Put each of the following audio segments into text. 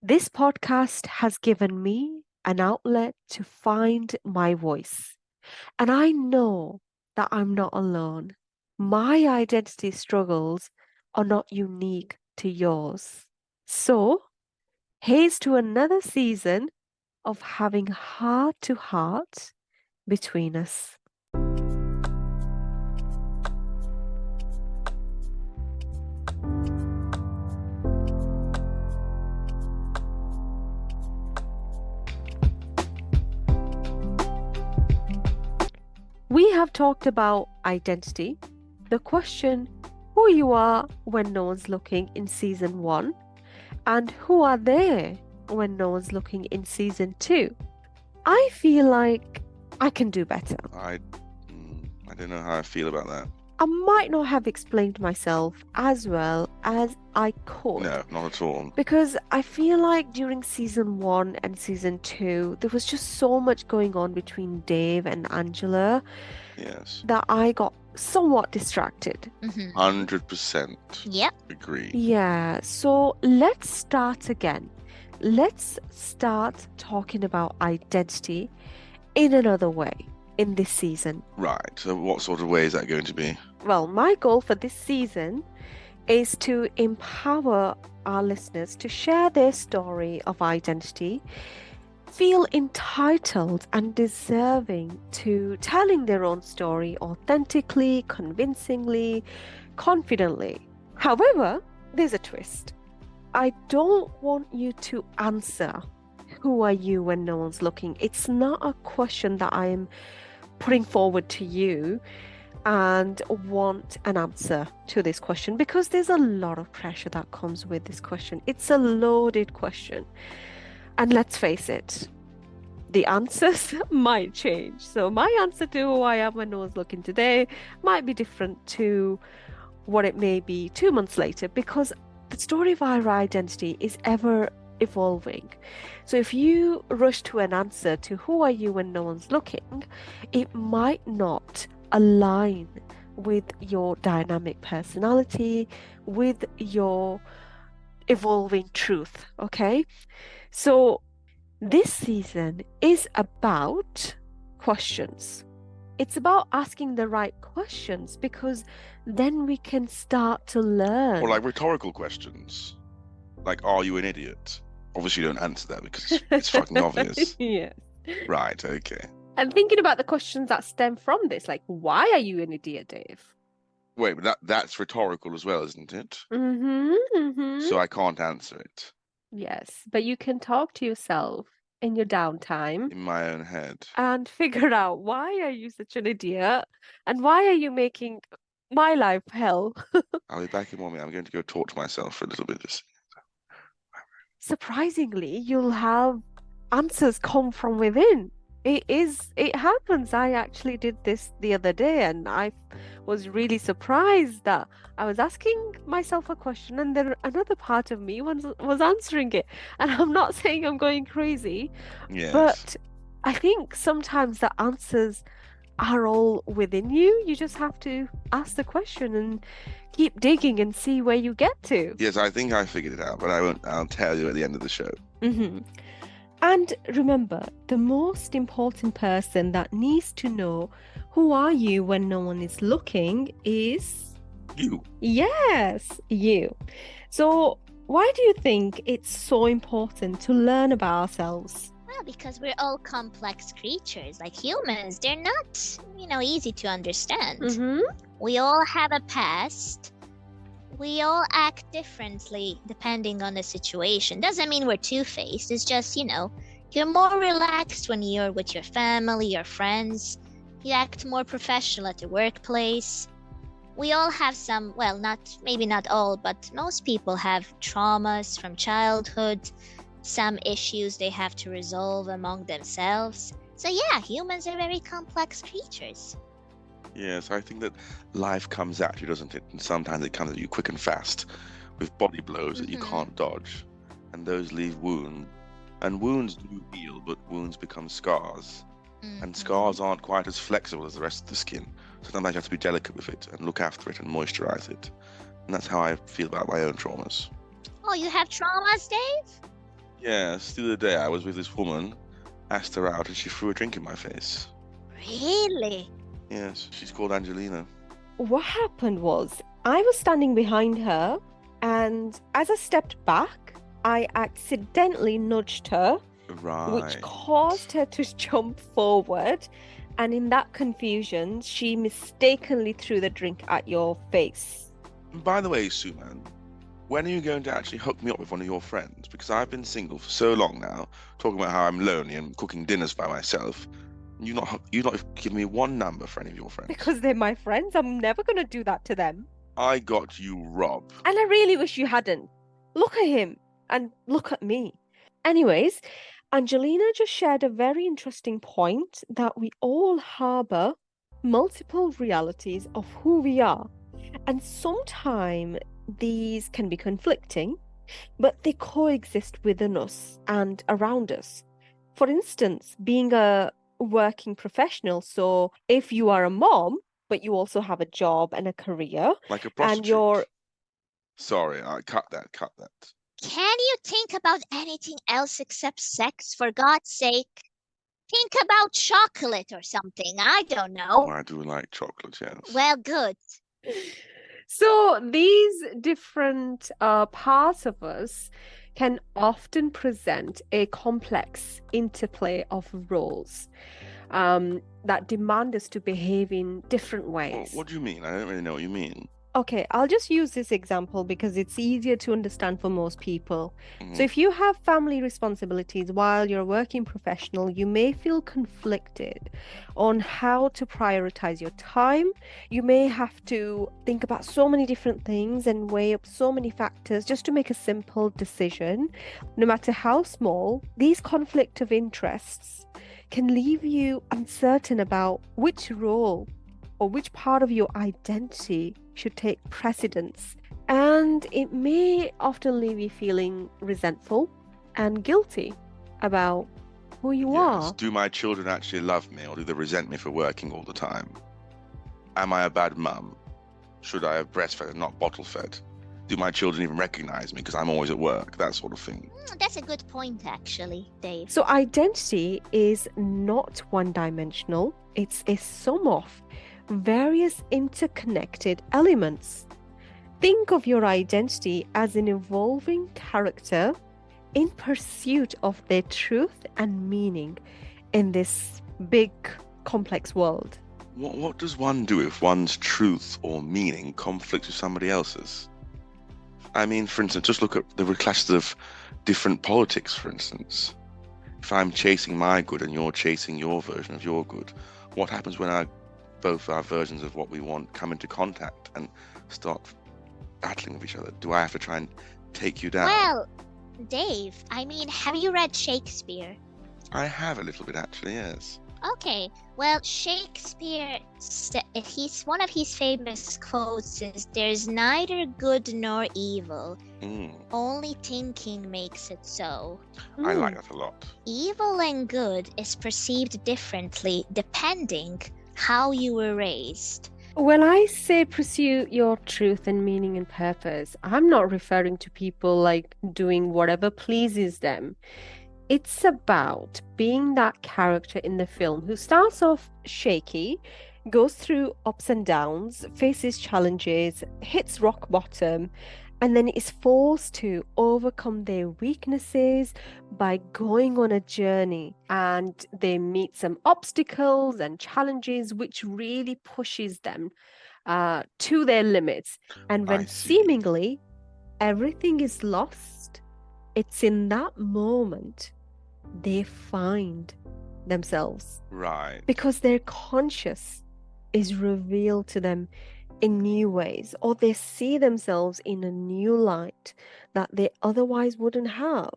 This podcast has given me an outlet to find my voice. And I know that I'm not alone. My identity struggles are not unique to yours. So, here's to another season of having heart to heart between us. We have talked about identity, the question, who you are when no one's looking in season one, and who are they when no one's looking in season two. I feel like I can do better. I don't know how I feel about that. I might not have explained myself as well as I could. No, not at all. Because I feel like during season one and season two, there was just so much going on between Dave and Angela Yes. that I got somewhat distracted. 100% Yep. agree. Yeah, so let's start again. Let's start talking about identity in another way in this season. Right. So what sort of way is that going to be? Well, my goal for this season is to empower our listeners to share their story of identity, feel entitled and deserving to telling their own story authentically, convincingly, confidently. However, there's a twist. I don't want you to answer, who are you when no one's looking? It's not a question that I am putting forward to you and want an answer to this question because there's a lot of pressure that comes with this question. It's a loaded question. And let's face it, the answers might change. So my answer to who I am when no one's looking today might be different to what it may be 2 months later because the story of our identity is ever evolving. So if you rush to an answer to who are you when no one's looking, it might not align with your dynamic personality, with your evolving truth, okay? So this season is about questions. It's about asking the right questions because then we can start to learn. Or like rhetorical questions. Like, are you an idiot? Obviously, you don't answer that because it's fucking obvious. Yes. Right, okay. And thinking about the questions that stem from this, like, why are you an idiot, Dave? Wait, but that's rhetorical as well, isn't it? Mm-hmm. So I can't answer it. Yes, but you can talk to yourself in your downtime In my own head. and figure out why are you such an idiot and why are you making my life hell? I'll be back in 1 minute. I'm going to go talk to myself for a little bit. Surprisingly, you'll have answers come from within. It happens. I actually did this the other day and I was really surprised that I was asking myself a question and then another part of me was answering it. And I'm not saying I'm going crazy, Yes. but I think sometimes the answers are all within you. You just have to ask the question and keep digging and see where you get to. Yes, I think I figured it out, but I'll tell you at the end of the show. And remember, the most important person that needs to know who are you when no one is looking is you. Yes, you. So why do you think it's so important to learn about ourselves? Well, because we're all complex creatures, like humans. They're not, easy to understand. We all have a past. We all act differently depending on the situation. Doesn't mean we're two-faced. It's just, you're more relaxed when you're with your family, your friends. You act more professional at the workplace. We all have some, well, maybe not all, but most people have traumas from childhood, some issues they have to resolve among themselves. So yeah, humans are very complex creatures. Yes, I think that life comes at you, doesn't it? And sometimes it comes at you quick and fast with body blows that you can't dodge. And those leave wounds. And wounds do heal, but wounds become scars. And scars aren't quite as flexible as the rest of the skin. So sometimes you have to be delicate with it and look after it and moisturize it. And that's how I feel about my own traumas. Oh, you have traumas, Dave? Yes, the other day I was with this woman, asked her out, and she threw a drink in my face. Really? Yes, she's called Angelina. What happened was I was standing behind her, and as I stepped back, I accidentally nudged her, Right. which caused her to jump forward. And in that confusion, she mistakenly threw the drink at your face. By the way, Suman, when are you going to actually hook me up with one of your friends? Because I've been single for so long now, talking about how I'm lonely and cooking dinners by myself. You not give me one number for any of your friends. Because they're my friends, I'm never going to do that to them. I got you, Rob. And I really wish you hadn't. Look at him and look at me. Anyways, Angelina just shared a very interesting point that we all harbor multiple realities of who we are. And sometimes these can be conflicting, but they coexist within us and around us. For instance, being a working professional. So if you are a mom, but you also have a job and a career, Like a prostitute. and you're... Sorry, cut that. Can you think about anything else except sex, for God's sake? Think about chocolate or something. I don't know. I do like chocolate, yes. Well, good. So these different parts of us can often present a complex interplay of roles that demand us to behave in different ways. What do you mean? I don't really know what you mean. Okay, I'll just use this example because it's easier to understand for most people. So if you have family responsibilities while you're a working professional, you may feel conflicted on how to prioritize your time. You may have to think about so many different things and weigh up so many factors just to make a simple decision. No matter how small, these conflict of interests can leave you uncertain about which role or which part of your identity should take precedence. And it may often leave you feeling resentful and guilty about who you are. Do my children actually love me, or do they resent me for working all the time? Am I a bad mum? Should I have breastfed and not bottle fed? Do my children even recognize me because I'm always at work? That sort of thing. That's a good point, actually, Dave. So identity is not one-dimensional. It's a sum of various interconnected elements. Think of your identity as an evolving character in pursuit of their truth and meaning in this big, complex world. What does one do if one's truth or meaning conflicts with somebody else's? I mean, for instance, just look at the clashes of different politics, for instance. If I'm chasing my good and you're chasing your version of your good, what happens when both our versions of what we want come into contact and start battling with each other? Do I have to try and take you down? Well, Dave, I mean, have you read Shakespeare? I have a little bit, actually, yes. Okay, well, Shakespeare, one of his famous quotes is, "There's neither good nor evil. Only thinking makes it so." I like that a lot. Evil and good is perceived differently depending how you were raised. When I say pursue your truth and meaning and purpose, I'm not referring to people like doing whatever pleases them. It's about being that character in the film who starts off shaky, goes through ups and downs, faces challenges, hits rock bottom, and then is forced to overcome their weaknesses by going on a journey. And they meet some obstacles and challenges which really pushes them to their limits. And when seemingly everything is lost, it's in that moment they find themselves. Right. Because their conscious is revealed to them in new ways, or they see themselves in a new light that they otherwise wouldn't have.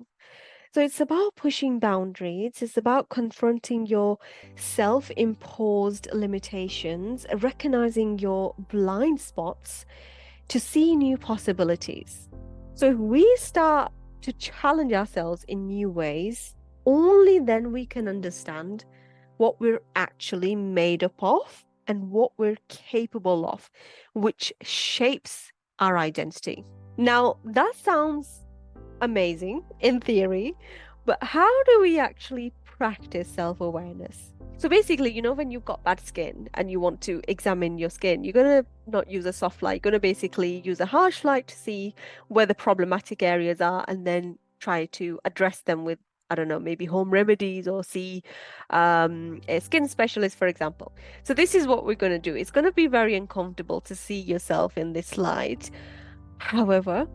So it's about pushing boundaries. It's about confronting your self-imposed limitations, recognizing your blind spots to see new possibilities. So if we start to challenge ourselves in new ways, only then we can understand what we're actually made up of and what we're capable of, which shapes our identity. Now, that sounds amazing in theory, but how do we actually practice self-awareness? So basically, when you've got bad skin and you want to examine your skin, you're going to not use a soft light. You're going to basically use a harsh light to see where the problematic areas are and then try to address them with, I don't know, maybe home remedies or see a skin specialist, for example. So this is what we're going to do. It's going to be very uncomfortable to see yourself in this light. However,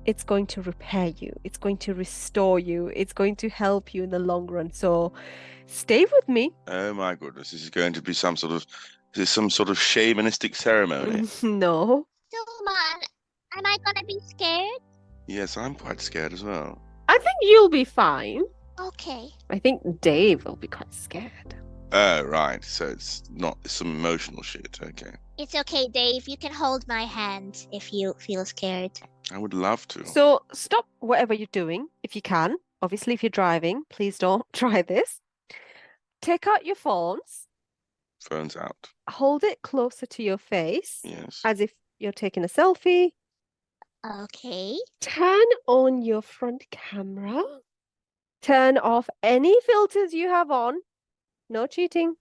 it's going to repair you. It's going to restore you. It's going to help you in the long run. So stay with me. Oh my goodness, this is going to be some sort of shamanistic ceremony. No. Suman, am I gonna be scared? Yes, I'm quite scared as well. I think you'll be fine. Okay. I think Dave will be quite scared. Oh, right. So it's some emotional shit. Okay. It's okay, Dave. You can hold my hand if you feel scared. I would love to. So stop whatever you're doing if you can. Obviously, if you're driving, please don't try this. Take out your phones. Phone's out. Hold it closer to your face. Yes. As if you're taking a selfie. Okay. Turn on your front camera. Turn off any filters you have on. No cheating.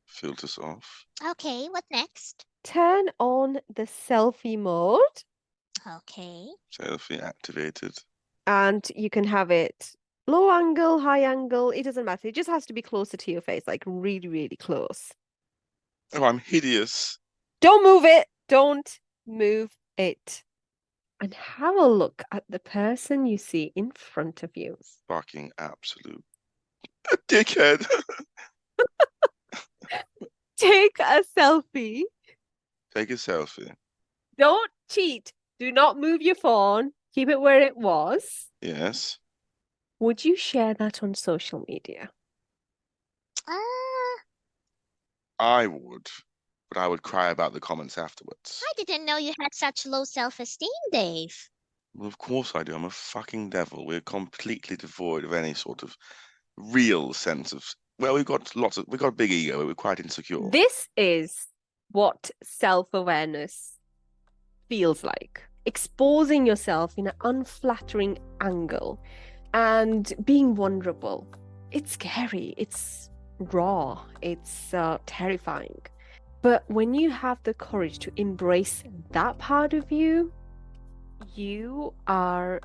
Filters off. Okay, what next? Turn on the selfie mode. Okay. Selfie activated. And you can have it low angle, high angle. It doesn't matter. It just has to be closer to your face, like really, really close. Oh, I'm hideous. Don't move it. Don't move it. And have a look at the person you see in front of you. Fucking absolute dickhead. Take a selfie. Take a selfie. Don't cheat. Do not move your phone. Keep it where it was. Yes. Would you share that on social media? I would, but I would cry about the comments afterwards. I didn't know you had such low self-esteem, Dave. Well, of course I do. I'm a fucking devil. We're completely devoid of any sort of real sense of. Well, we've got a big ego, but we're quite insecure. This is what self-awareness feels like. Exposing yourself in an unflattering angle and being vulnerable. It's scary. It's raw. It's terrifying. But when you have the courage to embrace that part of you, you are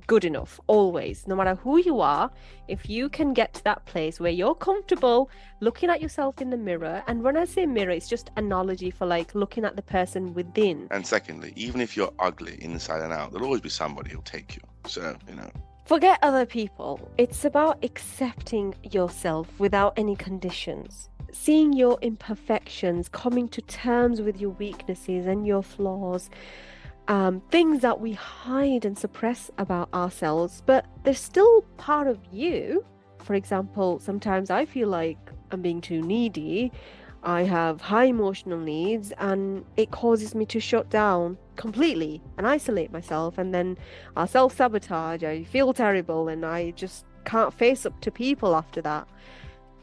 good enough always. No matter who you are, if you can get to that place where you're comfortable looking at yourself in the mirror, and when I say mirror, it's just analogy for like looking at the person within. And secondly, even if you're ugly inside and out, there'll always be somebody who'll take you. So, Forget other people. It's about accepting yourself without any conditions. Seeing your imperfections, coming to terms with your weaknesses and your flaws. Things that we hide and suppress about ourselves, but they're still part of you. For example, sometimes I feel like I'm being too needy. I have high emotional needs and it causes me to shut down completely and isolate myself, and then I self-sabotage. I feel terrible and I just can't face up to people after that.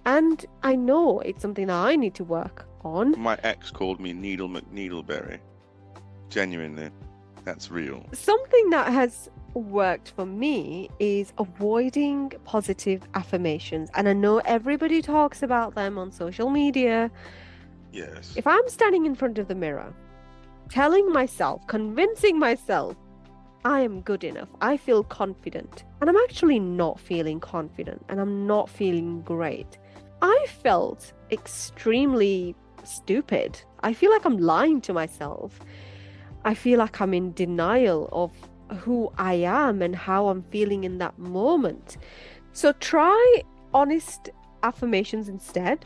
And I know it's something that I need to work on. My ex called me Needle McNeedleberry. Genuinely. That's real. Something that has worked for me is avoiding positive affirmations. And I know everybody talks about them on social media. Yes. If I'm standing in front of the mirror, telling myself, convincing myself, I am good enough, I feel confident, and I'm actually not feeling confident and I'm not feeling great, I felt extremely stupid. I feel like I'm lying to myself. I feel like I'm in denial of who I am and how I'm feeling in that moment. So try honest affirmations instead.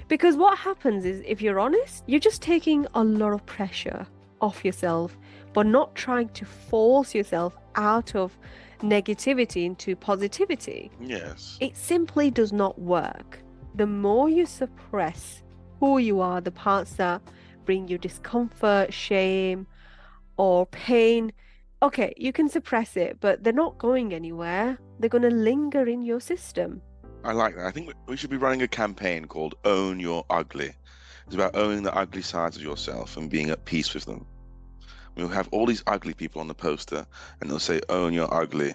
Because what happens is, if you're honest, you're just taking a lot of pressure off yourself, but not trying to force yourself out of negativity into positivity. Yes. It simply does not work. The more you suppress who you are, the parts that bring you discomfort, shame, or pain, okay, you can suppress it, but they're not going anywhere. They're going to linger in your system. I like that. I think we should be running a campaign called Own Your Ugly. It's about owning the ugly sides of yourself and being at peace with them. We'll have all these ugly people on the poster, and they'll say, "Own you're ugly.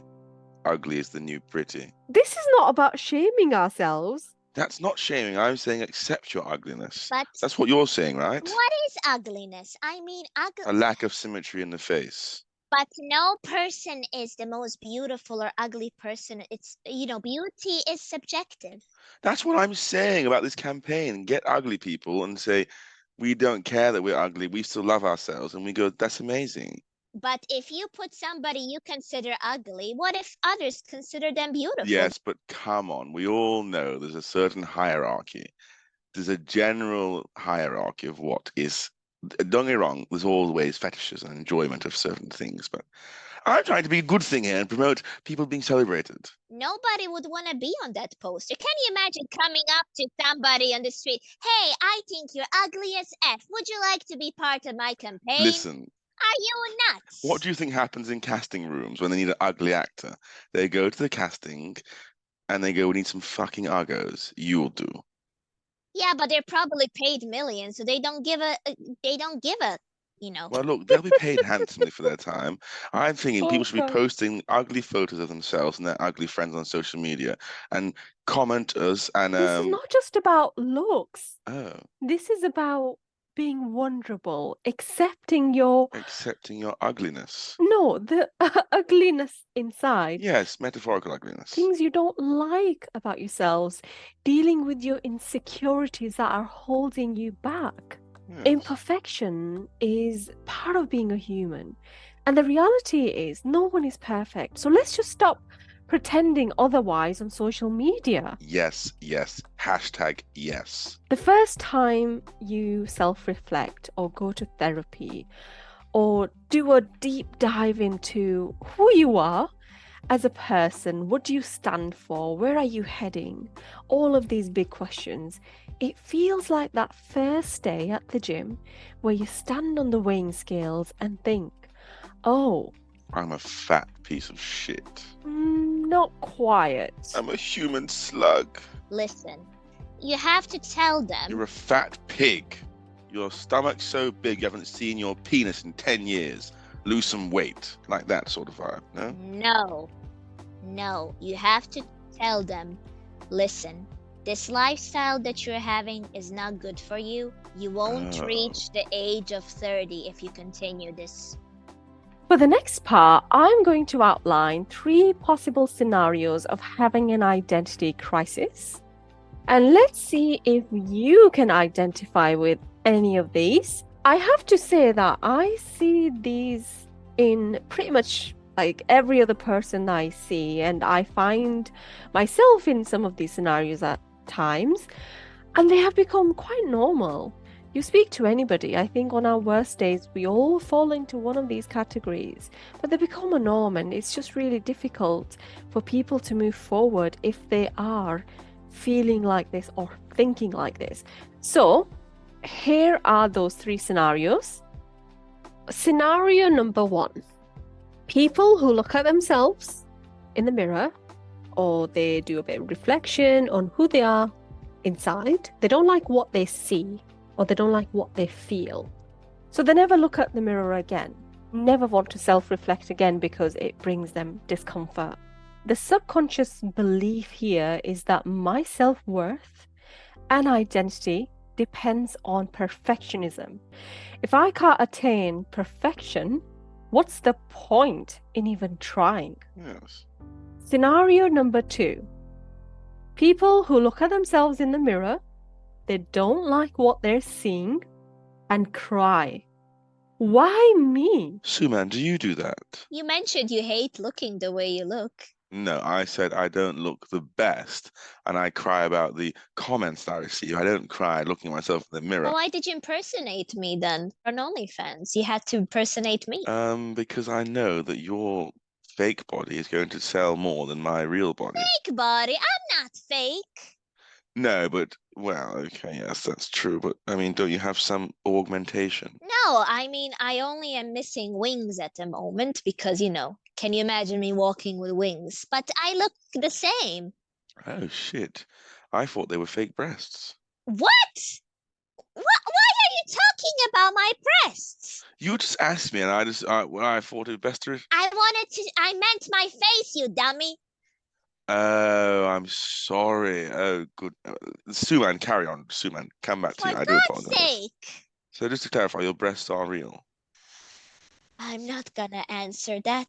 Ugly is the new pretty." This is not about shaming ourselves. That's not shaming. I'm saying accept your ugliness. But That's what you're saying, right? what is ugliness? I mean, A lack of symmetry in the face. But no person is the most beautiful or ugly person. It's, beauty is subjective. That's what I'm saying about this campaign. Get ugly people and say, we don't care that we're ugly. We still love ourselves. And we go, that's amazing. But if you put somebody you consider ugly, what if others consider them beautiful? Yes, but come on. We all know there's a certain hierarchy. There's a general hierarchy of what is. Don't get me wrong, there's always fetishes and enjoyment of certain things, but I'm trying to be a good thing here and promote people being celebrated. Nobody would want to be on that poster. Can you imagine coming up to somebody on the street? Hey, I think you're ugly as F. Would you like to be part of my campaign? Listen. Are you nuts? What do you think happens in casting rooms when they need an ugly actor? They go to the casting and they go, we need some fucking uggos. You'll do. Yeah, but they're probably paid millions, so they don't give a, Well, look, they'll be paid handsomely for their time. I'm thinking people should be posting ugly photos of themselves and their ugly friends on social media and comment us. And this is not just about looks. Oh. This is about being vulnerable, accepting your ugliness. No, the ugliness inside. Yes, metaphorical ugliness. Things you don't like about yourselves, dealing with your insecurities that are holding you back. Yes. Imperfection is part of being a human. And the reality is no one is perfect. So let's just stop pretending otherwise on social media. Yes, yes. Hashtag yes. The first time you self-reflect or go to therapy or do a deep dive into who you are as a person, what do you stand for, where are you heading, all of these big questions, it feels like that first day at the gym where you stand on the weighing scales and think, oh, I'm a fat piece of shit. Not quite. I'm a human slug. Listen, you have to tell them. You're a fat pig. Your stomach's so big you haven't seen your penis in 10 years. Lose some weight. Like that sort of vibe, no? No. You have to tell them, listen, this lifestyle that you're having is not good for you. You won't reach the age of 30 if you continue this. For the next part, I'm going to outline 3 possible scenarios of having an identity crisis. And let's see if you can identify with any of these. I have to say that I see these in pretty much like every other person I see, and I find myself in some of these scenarios at times, and they have become quite normal. You speak to anybody, I think on our worst days, we all fall into one of these categories, but they become a norm, and it's just really difficult for people to move forward if they are feeling like this or thinking like this. So here are those 3 scenarios. Scenario number 1, people who look at themselves in the mirror, or they do a bit of reflection on who they are inside. They don't like what they see, or they don't like what they feel. So they never look at the mirror again, never want to self-reflect again because it brings them discomfort. The subconscious belief here is that my self-worth and identity depends on perfectionism. If I can't attain perfection, what's the point in even trying? Yes. Scenario number 2. People who look at themselves in the mirror, they don't like what they're seeing and cry. Why me? Suman, do you do that? You mentioned you hate looking the way you look. No, I said I don't look the best, and I cry about the comments that I receive. I don't cry looking at myself in the mirror. Why did you impersonate me then? On OnlyFans, you had to impersonate me. Because I know that your fake body is going to sell more than my real body. Fake body? I'm not fake. No, but, well, okay, yes, that's true. But, I mean, don't you have some augmentation? No, I mean, I only am missing wings at the moment because, can you imagine me walking with wings? But I look the same. Oh, shit. I thought they were fake breasts. What? Why are you talking about my breasts. You just asked me, and I thought it best to. I meant my face, you dummy. Oh, I'm sorry. Oh, good. Suman, carry on. Suman, come back to For you. I do God's apologize. sake. So just to clarify, your breasts are real. I'm not gonna answer that.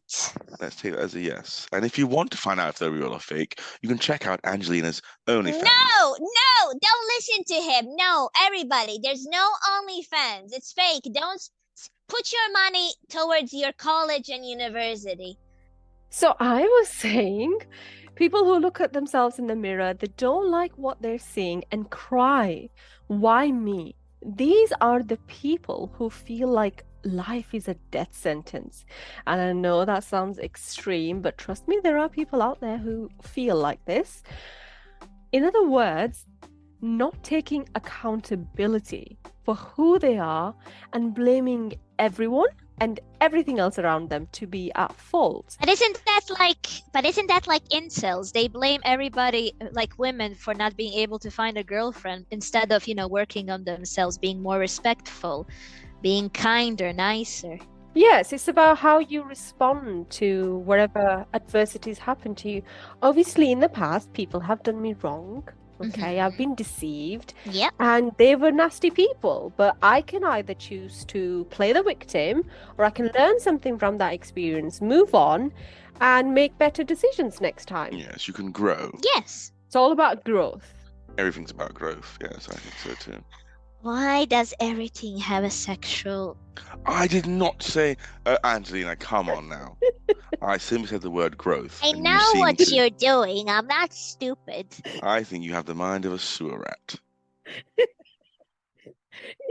Let's take that as a yes. And if you want to find out if they're real or fake, you can check out Angelina's OnlyFans. No, don't listen to him. No, everybody, there's no OnlyFans. It's fake. Don't put your money towards your college and university. So I was saying, people who look at themselves in the mirror, they don't like what they're seeing and cry. Why me? These are the people who feel like life is a death sentence. And I know that sounds extreme, but trust me, there are people out there who feel like this. In other words, not taking accountability for who they are and blaming everyone and everything else around them to be at fault. But isn't that like incels? They blame everybody, like women, for not being able to find a girlfriend instead of, working on themselves, being more respectful, being kinder, nicer. Yes, it's about how you respond to whatever adversities happen to you. Obviously, in the past, people have done me wrong. Okay, I've been deceived. Yep. And they were nasty people. But I can either choose to play the victim, or I can learn something from that experience, move on, and make better decisions next time. Yes, you can grow. Yes. It's all about growth. Everything's about growth. Yes, I think so too. Why does everything have a sexual... I did not say... Angelina, come on now. I simply said the word growth. I and know you what seem to... you're doing. I'm not stupid. I think you have the mind of a sewer rat.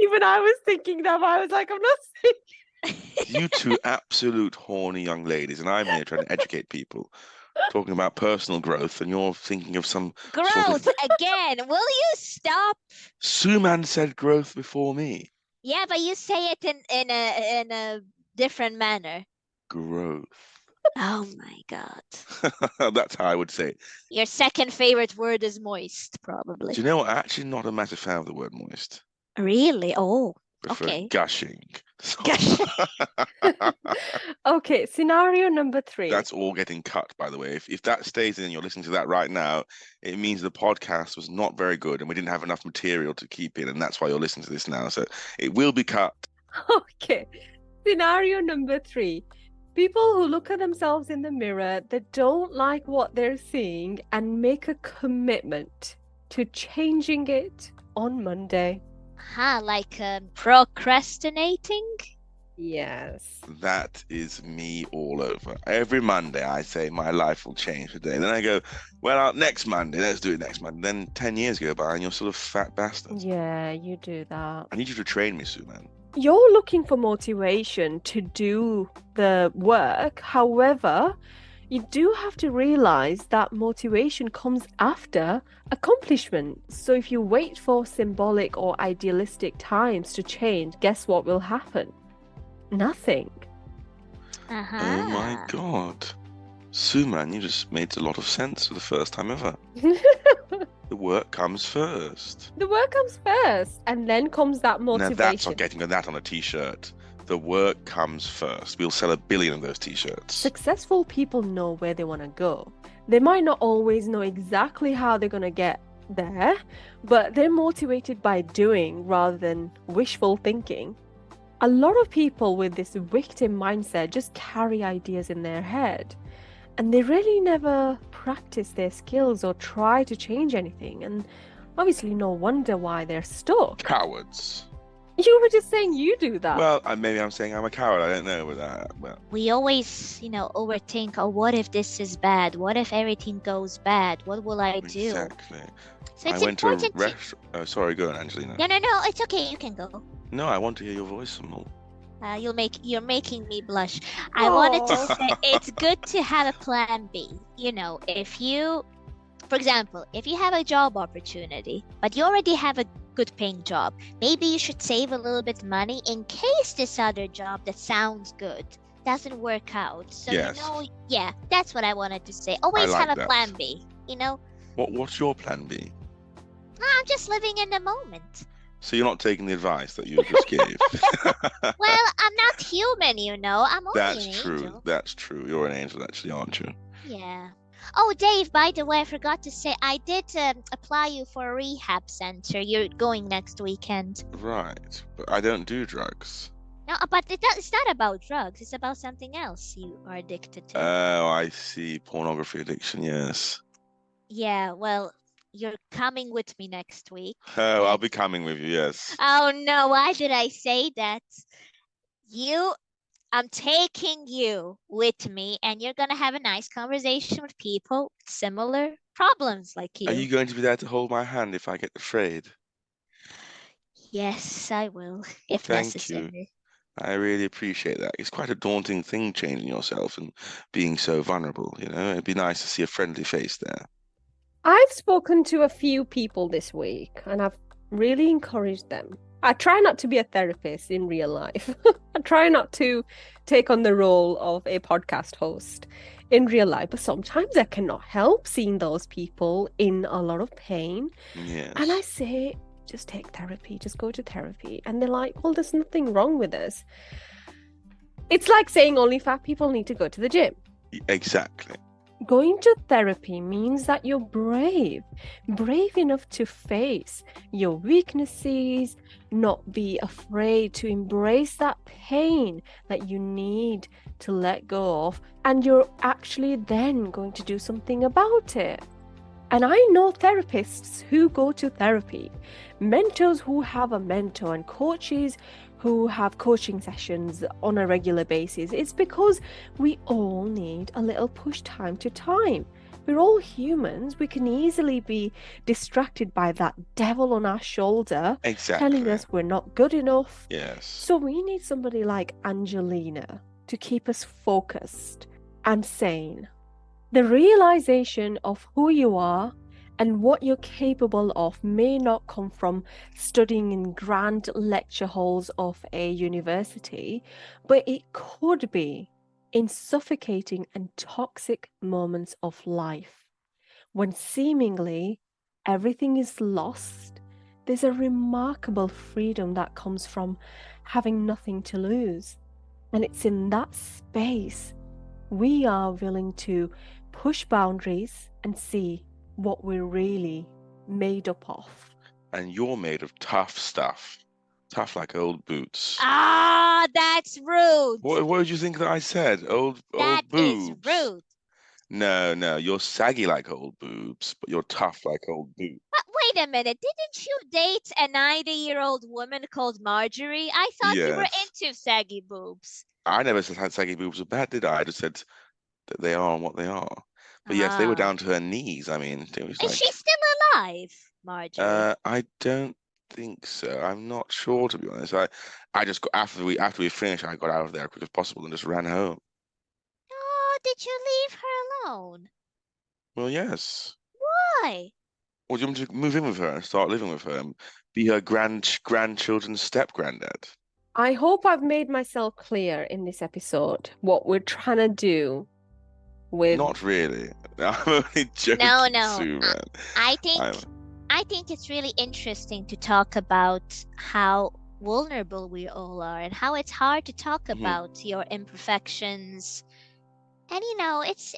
Even I was thinking that, but I was like, I'm not saying... You two absolute horny young ladies, and I'm here trying to educate people. Talking about personal growth, and you're thinking of some Growth sort of... again. Will you stop? Suman said growth before me. Yeah, but you say it in a different manner. Growth. Oh my God. That's how I would say it. Your second favorite word is moist, probably. Do you know what? I'm actually not a massive fan of the word moist. Really? Oh, I prefer okay. gushing. Okay, scenario number 3. That's all getting cut, by the way. If that stays in and you're listening to that right now, it means the podcast was not very good and we didn't have enough material to keep in, and that's why you're listening to this now. So it will be cut. Okay, scenario number 3. People who look at themselves in the mirror, they don't like what they're seeing and make a commitment to changing it on Monday. Like procrastinating? Yes. That is me all over. Every Monday I say my life will change today. Then I go, well, next Monday, let's do it next Monday. Then 10 years go by and you're sort of fat bastard. Yeah, you do that. I need you to train me, Suman. You're looking for motivation to do the work. However, you do have to realize that motivation comes after accomplishment. So if you wait for symbolic or idealistic times to change, guess what will happen? Nothing. Uh-huh. Oh my God. Suman, you just made a lot of sense for the first time ever. The work comes first. The work comes first, and then comes that motivation. Now that's not getting that on a t-shirt. The work comes first. We'll sell 1 billion of those t-shirts. Successful people know where they want to go. They might not always know exactly how they're going to get there, but they're motivated by doing rather than wishful thinking. A lot of people with this victim mindset just carry ideas in their head, and they really never practice their skills or try to change anything, and obviously no wonder why they're stuck. Cowards. You were just saying you do that. Well, maybe I'm saying I'm a coward. I don't know. Well, we always, overthink, oh, what if this is bad? What if everything goes bad? What will I do? Exactly. So it's I went to a important restaurant. Oh, sorry, go on, Angelina. No, it's okay. You can go. No, I want to hear your voice some more. You're making me blush. I wanted to say it's good to have a plan B. If you, for example, if you have a job opportunity, but you already have a good paying job, maybe you should save a little bit money in case this other job that sounds good doesn't work out. So yes. Yeah, that's what I wanted to say. Always like have a that. plan B, What's your plan B? I'm just living in the moment. So you're not taking the advice that you just gave. Well, I'm not human, you know. I'm only That's an true. angel. That's true. You're an angel, actually, aren't you? Yeah. Oh, Dave, by the way, I forgot to say, I did apply you for a rehab center. You're going next weekend. Right. But I don't do drugs. No, but it's not about drugs. It's about something else you are addicted to. Oh, I see. Pornography addiction, yes. Yeah, well, you're coming with me next week. Oh, I'll And be coming with you, yes. oh no, why did I say that? I'm taking you with me, and you're gonna have a nice conversation with people with similar problems like Are you. you going to be there to hold my hand if I get afraid? Yes, I will, if Thank you. necessary. I really appreciate that. It's quite a daunting thing changing yourself and being so vulnerable, you know? It'd be nice to see a friendly face there. I've spoken to a few people this week and I've really encouraged them. I try not to be a therapist in real life. I try not to take on the role of a podcast host in real life, but sometimes I cannot help seeing those people in a lot of pain. Yes. And I say, just take therapy, just go to therapy. And they're like, well, there's nothing wrong with us. It's like saying only fat people need to go to the gym. Exactly. Going to therapy means that you're brave enough to face your weaknesses, not be afraid to embrace that pain that you need to let go of, and you're actually then going to do something about it. And I know therapists who go to therapy, mentors who have a mentor, and coaches who have coaching sessions on a regular basis. It's because we all need a little push time to time. We're all humans. We can easily be distracted by that devil on our shoulder, telling us we're not good enough. Yes. So we need somebody like Angelina to keep us focused and sane. The realization of who you are and what you're capable of may not come from studying in grand lecture halls of a university, but it could be in suffocating and toxic moments of life. When seemingly everything is lost, there's a remarkable freedom that comes from having nothing to lose. And it's in that space we are willing to push boundaries and see what we're really made up of. And you're made of tough stuff. Tough like old boots. Ah, that's rude. What did you think that I said? Old That boobs. is rude. No, you're saggy like old boobs, but you're tough like old boots. But wait a minute, didn't you date a 90-year-old woman called Marjorie? I thought you were Yes. into saggy boobs. I never said saggy boobs were bad, did I? I just said that they are what they are. But yes, they were down to her knees. I mean, it was Is like, she still alive, Marjorie? I don't think so. I'm not sure, to be honest. I just got after we finished, I got out of there as quick as possible and just ran home. Oh, did you leave her alone? Well, yes. Why? Well, do you want me to move in with her and start living with her and be her grandchildren's step-granddad? I hope I've made myself clear in this episode what we're trying to do with... Not really. I'm only joking, No. Suman. I think it's really interesting to talk about how vulnerable we all are and how it's hard to talk about your imperfections. And it's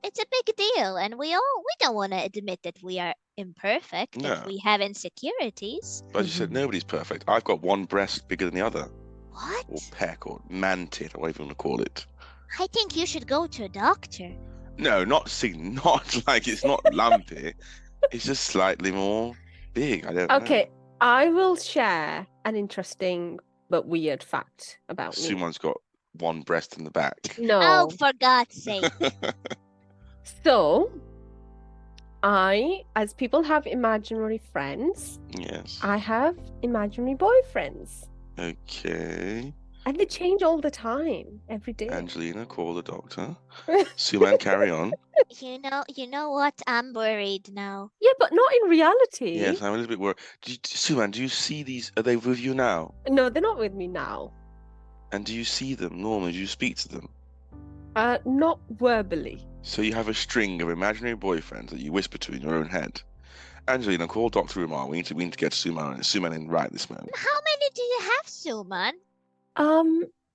a big deal, and we don't want to admit that we are imperfect, that we have insecurities. But you said nobody's perfect. I've got one breast bigger than the other. What? Or peck, or man-tit, or whatever you want to call it. I think you should go to a doctor. No, not like it's not lumpy. It's just slightly more big. I don't know. Okay, I will share an interesting but weird fact about me. Suman's got one breast in the back. No. Oh, for God's sake. So, as people have imaginary friends, yes, I have imaginary boyfriends. Okay. And they change all the time, every day. Angelina, call the doctor. Suman, carry on. You know what? I'm worried now. Yeah, but not in reality. Yes, I'm a little bit worried. Suman, do you see these? Are they with you now? No, they're not with me now. And do you see them normally? Do you speak to them? Not verbally. So you have a string of imaginary boyfriends that you whisper to in your own head. Angelina, call Dr. Umar. We need to get Suman in right this moment. How many do you have, Suman?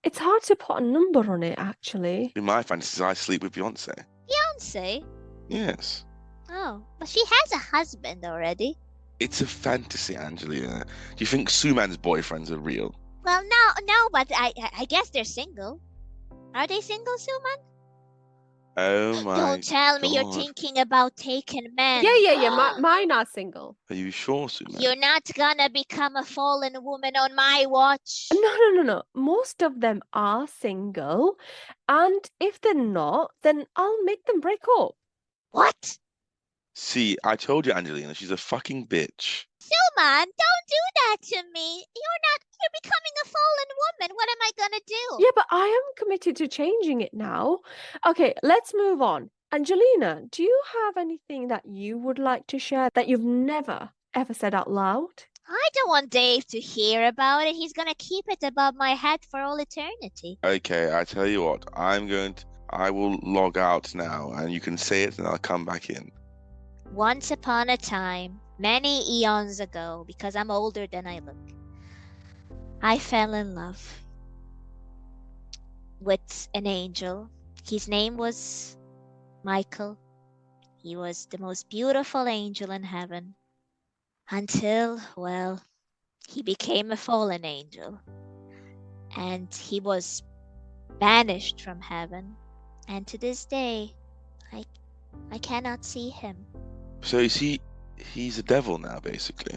It's hard to put a number on it, actually. In my fantasies, I sleep with Beyonce. Beyonce? Yes. Oh, but she has a husband already. It's a fantasy, Angelina. Do you think Suman's boyfriends are real? Well, no, but I guess they're single. Are they single, Suman? Oh my Don't tell me you're God. thinking about taking men. Yeah. Mine are single. Are you sure, Suman? You're not gonna become a fallen woman on my watch. No. Most of them are single. And if they're not, then I'll make them break up. What? See, I told you, Angelina, she's a fucking bitch. Suman, don't do that to me. You're becoming a fallen woman. What am I gonna do? Yeah, but I am committed to changing it now. Okay, let's move on. Angelina, do you have anything that you would like to share that you've never, ever said out loud? I don't want Dave to hear about it. He's gonna keep it above my head for all eternity. Okay, I tell you what, I will log out now and you can say it and I'll come back in. Once upon a time, many eons ago, because I'm older than I look, I fell in love with an angel. His name was Michael. He was the most beautiful angel in heaven until, well, he became a fallen angel. And he was banished from heaven. And to this day, I cannot see him. So you see, he's a devil now, basically.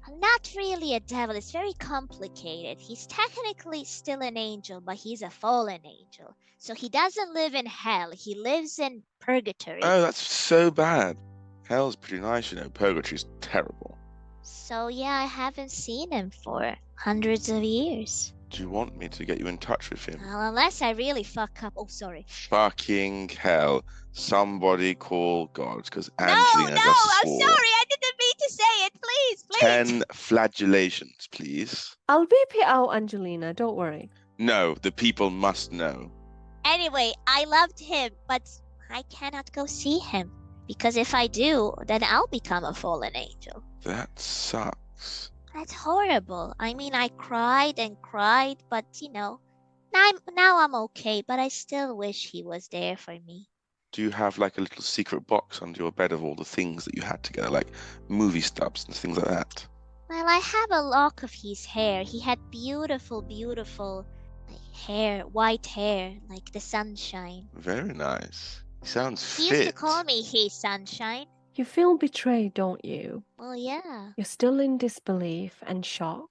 I'm not really a devil. It's very complicated. He's technically still an angel, but he's a fallen angel. So he doesn't live in hell. He lives in purgatory. Oh, that's so bad. Hell's pretty nice, you know. Purgatory's terrible. So yeah, I haven't seen him for hundreds of years. Do you want me to get you in touch with him? Well, unless I really fuck up. Oh, sorry. Fucking hell. Somebody call God, because No, Angelina just I'm swore. sorry. I didn't mean to say it. Please. 10 flagellations, please. I'll beep it out, Angelina, don't worry. No, the people must know. Anyway, I loved him, but I cannot go see him. Because if I do, then I'll become a fallen angel. That sucks. That's horrible. I mean, I cried and cried, but now I'm okay, but I still wish he was there for me. Do you have like a little secret box under your bed of all the things that you had together, like movie stubs and things like that? Well, I have a lock of his hair. He had beautiful hair, white hair, like the sunshine. Very nice. He sounds He fit. used to call me his sunshine. You feel betrayed, don't you? Well, yeah. You're still in disbelief and shock.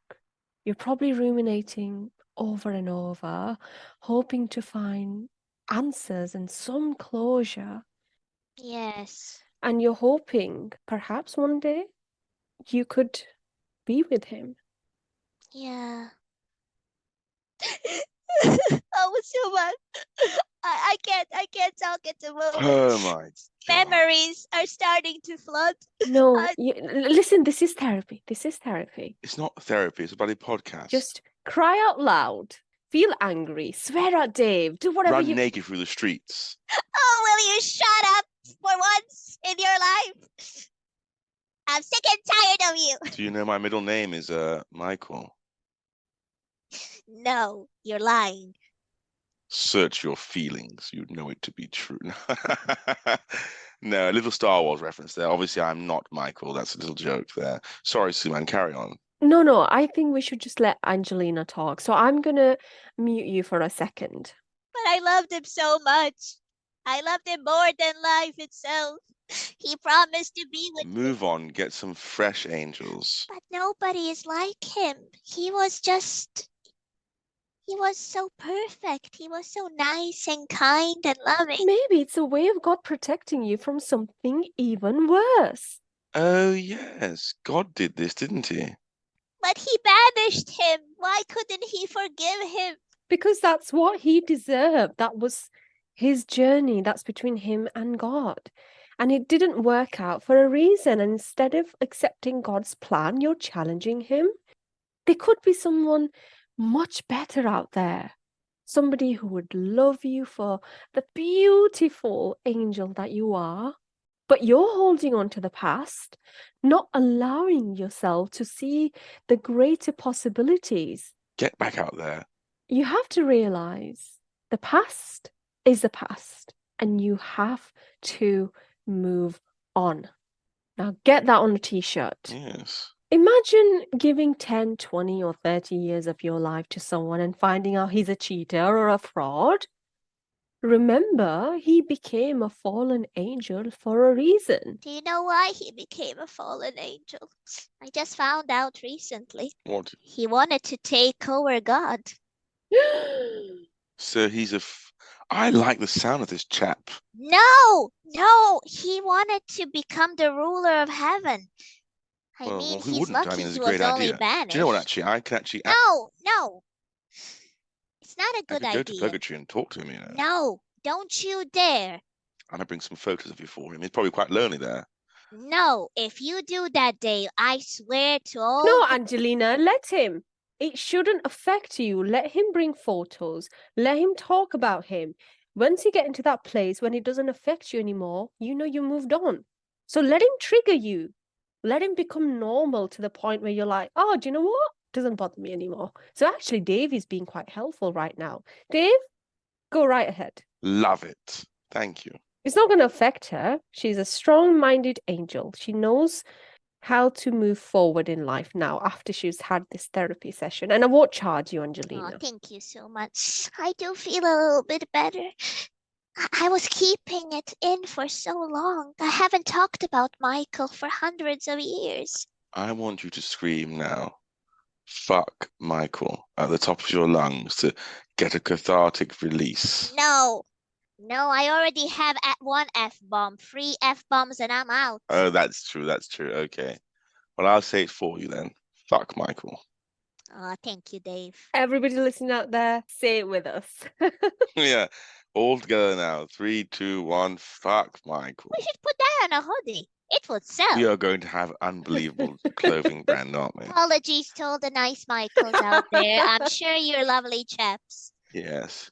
You're probably ruminating over and over, hoping to find answers and some closure. Yes. And you're hoping perhaps one day you could be with him. Yeah. Oh, Suman. I can't talk at the moment. Oh my God. Memories are starting to flood. No, listen, this is therapy. This is therapy. It's not therapy, it's a bloody podcast. Just cry out loud, feel angry, swear at Dave, do whatever run you... naked through the streets. Oh, will you shut up for once in your life? I'm sick and tired of you. Do you know my middle name is Michael? No, you're lying. Search your feelings. You know it to be true. No, a little Star Wars reference there. Obviously, I'm not Michael. That's a little joke there. Sorry, Suman, carry on. No, I think we should just let Angelina talk. So I'm gonna mute you for a second. But I loved him so much. I loved him more than life itself. He promised to be with me. Move on. Get some fresh angels. But nobody is like him. He was so perfect. He was so nice and kind and loving. Maybe it's a way of God protecting you from something even worse. Oh, yes. God did this, didn't he? But he banished him. Why couldn't he forgive him? Because that's what he deserved. That was his journey. That's between him and God. And it didn't work out for a reason. And instead of accepting God's plan, you're challenging him. There could be someone much better out there. Somebody who would love you for the beautiful angel that you are. But you're holding on to the past, not allowing yourself to see the greater possibilities. Get back out there. You have to realize the past is the past, and you have to move on. Now, get that on a t-shirt. Yes. Imagine giving 10, 20, or 30 years of your life to someone and finding out he's a cheater or a fraud. Remember, he became a fallen angel for a reason. Do you know why he became a fallen angel? I just found out recently. What? He wanted to take over God. So he's I like the sound of this chap. No, he wanted to become the ruler of heaven. I mean, who he's wouldn't? lucky It's he a great was only idea. banished. Do you know what, actually? I can actually... No. It's not a I good could go idea. to Purgatory and talk to him, you know. No, don't you dare. And I bring some photos of you for him. He's probably quite lonely there. No, if you do that, Dave, I swear to all... No, Angelina, let him. It shouldn't affect you. Let him bring photos. Let him talk about him. Once you get into that place when it doesn't affect you anymore, you know you moved on. So let him trigger you. Let him become normal to the point where you're like, oh, do you know what? Doesn't bother me anymore. So actually, Dave is being quite helpful right now. Dave, go right ahead. Love it. Thank you. It's not going to affect her. She's a strong-minded angel. She knows how to move forward in life now after she's had this therapy session. And I won't charge you, Angelina. Oh, thank you so much. I do feel a little bit better. I was keeping it in for so long. I haven't talked about Michael for hundreds of years. I want you to scream now. Fuck Michael at the top of your lungs to get a cathartic release. No, I already have one F-bomb. 3 F-bombs and I'm out. Oh, that's true. Okay. Well, I'll say it for you then. Fuck Michael. Oh, thank you, Dave. Everybody listening out there, say it with us. Yeah. All together now. 3, 2, 1. Fuck Michael. We should put that on a hoodie. It would sell. We are going to have unbelievable clothing brand, aren't we? Apologies to all the nice Michaels out there. I'm sure you're lovely chaps. Yes.